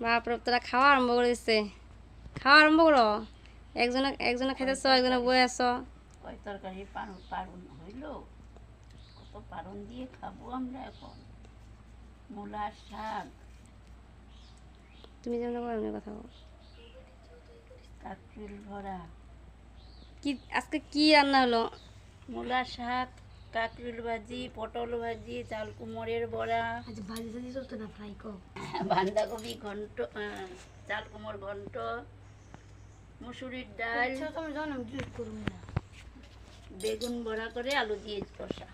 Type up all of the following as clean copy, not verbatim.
বাপরে তোরা খাওয়া আরম্ভ করেছে, খাওয়া আরম্ভ করো। একজনে একজনে খাইতেছ, একজনে বয়ে আছো। ওই তরকারি পারুন হইল, কত পারুন দিয়ে খাবো আমরা এখন। মূলার শাক, তুমি যেমন করো কথা বলো। কাকরুল ভরা। কি আজকে কি রান্না হলো? মূলার শাক, কাকরুল ভাজি, পটল ভাজি, চাল কুমড়ের বড়া। আজ ভাজি ভাজি চলতো না, ফ্রাই কর। বাঁধাকপি ঘন্ট, চাল কুমড় ঘন্ট, মুসুরির ডাল, তুমি জানো আমি জুস করুন না। বেগুন বড়া করে আলু দিয়ে কষা।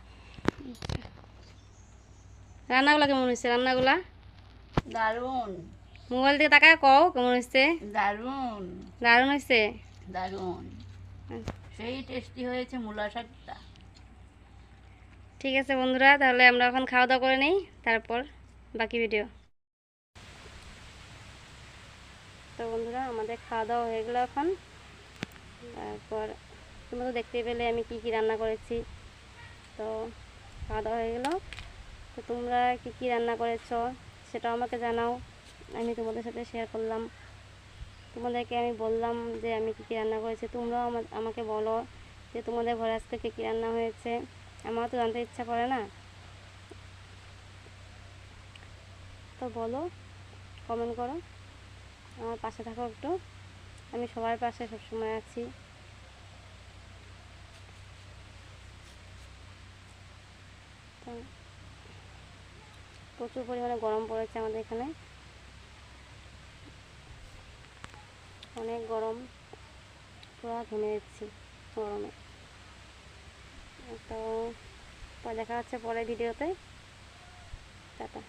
রান্নাগুলা কেমন হয়েছে? রান্নাগুলা দারুণ, মোবাইল থেকে তাকায় কও কেমন হয়েছে। দারুণ, দারুণ হয়েছে। দারুণ, সেই টেস্টি হয়েছে মূলা শাকটা। ঠিক আছে বন্ধুরা, তাহলে আমরা এখন খাওয়া দাওয়া করে নিই, তারপর বাকি ভিডিও। তো বন্ধুরা, আমাদের খাওয়া দাওয়া হয়ে গেলো এখন। তারপর তোমরা তো দেখতে পেলে আমি কি কি রান্না করেছি। তো খাওয়া দাওয়া হয়ে গেলো। তো তোমরা কি কি রান্না করেছো সেটাও আমাকে জানাও, আমি তোমাদের সাথে শেয়ার করলাম। তোমাদেরকে আমি বললাম যে আমি কী কী রান্না করেছি, তোমরাও আমাকে বলো যে তোমাদের ঘরে আজকে কী কী রান্না হয়েছে। আমারও তো জানতে ইচ্ছা করে না, তো বলো, কমেন্ট করো, আমার পাশে থাকো একটু। আমি সবার পাশে সবসময় আছি। তো প্রচুর পরিমাণে গরম পড়েছে আমাদের এখানে, অনেক গরম, পুরো ঘেমে যাচ্ছি গরমে। তো দেখা হচ্ছে পরের ভিডিওতে। টাটা।